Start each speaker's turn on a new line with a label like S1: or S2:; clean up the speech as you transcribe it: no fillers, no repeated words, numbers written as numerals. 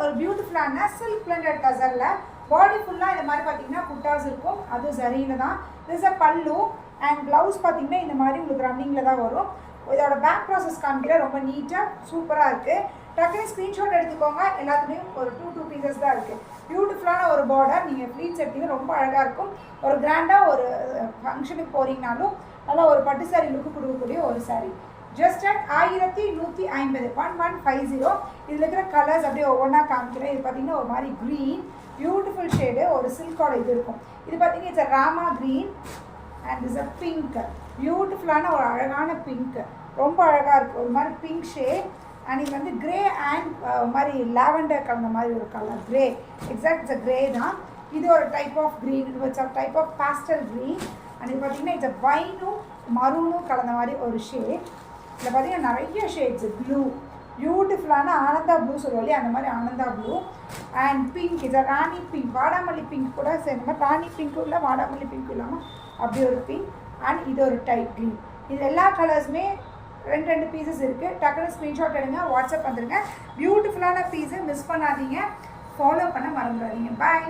S1: ஒரு பியூட்டிஃபுல்லான silk blunted டசரில் பாடி ஃபுல்லாக இந்த மாதிரி பார்த்தீங்கன்னா புட்டாஸ் இருக்கும். அது சரியில் தான். திஸ் அ பல்லு அண்ட் ப்ளவுஸ் பார்த்தீங்கன்னா இந்த மாதிரி உங்களுக்கு ரன்னிங்கில் தான் வரும். இதோட பேக் ப்ராசஸ் காமிக்கிற ரொம்ப நீட்டாக சூப்பராக இருக்குது. டக்குனு ஸ்க்ரீன்ஷாட் எடுத்துக்கோங்க. எல்லாத்துலேயும் ஒரு 2 பீசஸ் தான் இருக்குது. பியூட்டிஃபுல்லான ஒரு பார்டர். நீங்கள் ப்ளீட்ஸ் எடுத்தீங்க ரொம்ப அழகாக இருக்கும். ஒரு கிராண்டாக ஒரு ஃபங்க்ஷனுக்கு போகிறீங்கனாலும் நல்லா ஒரு பட்டு சாரி லுக்கு கொடுக்கக்கூடிய ஒரு சாரீ. Just at 1150 1150. இதில் இருக்கிற கலர்ஸ் அப்படியே ஒவ்வொன்றா காமிக்கிறேன். இது பார்த்தீங்கன்னா ஒரு மாதிரி க்ரீன் பியூட்டிஃபுல் ஷேடு ஒரு சில்கோட இது இருக்கும். இது பார்த்தீங்கன்னா it's Rama green and is a pink. பியூட்டிஃபுல்லான ஒரு அழகான பிங்க். ரொம்ப அழகாக இருக்குது. ஒரு மாதிரி பிங்க் ஷேட். அண்ட் இது வந்து கிரே அண்ட் மாதிரி லாவெண்டர் கலந்த மாதிரி ஒரு colour. Grey exact it's a grey தான். இது ஒரு டைப் ஆஃப் க்ரீன். இது it's a type of pastel green. And இது பார்த்தீங்கன்னா இட்ஸ் அ வைனும் மரூனும் கலந்த மாதிரி ஒரு ஷேட். இதில் பார்த்தீங்கன்னா நிறைய ஷேட்ஸ். ப்ளூ பியூட்டிஃபுல்லான ஆனந்தா ப்ளூ சொல்லுவோம் இல்லையா, அந்த மாதிரி ஆனந்தா ப்ளூ அண்ட் பிங்க். இது ராணி பிங்க், வாடாமல்லி பிங்க் கூட சேர்ந்த மாதிரி. ராணி பிங்க்கும் இல்லை வாடாமல்லி பிங்க்கும் இல்லாமல் அப்படி ஒரு பிங்க். அண்ட் இது ஒரு டைப் க்ரீன். இது எல்லா கலர்ஸுமே 2 பீசஸ் இருக்குது. டக்குனு ஸ்க்ரீன்ஷாட் எடுங்க, வாட்ஸ்அப் வந்துடுங்க. பியூட்டிஃபுல்லான பீஸு மிஸ் பண்ணாதீங்க. ஃபாலோ பண்ண மறந்துடாதீங்க. பாய்.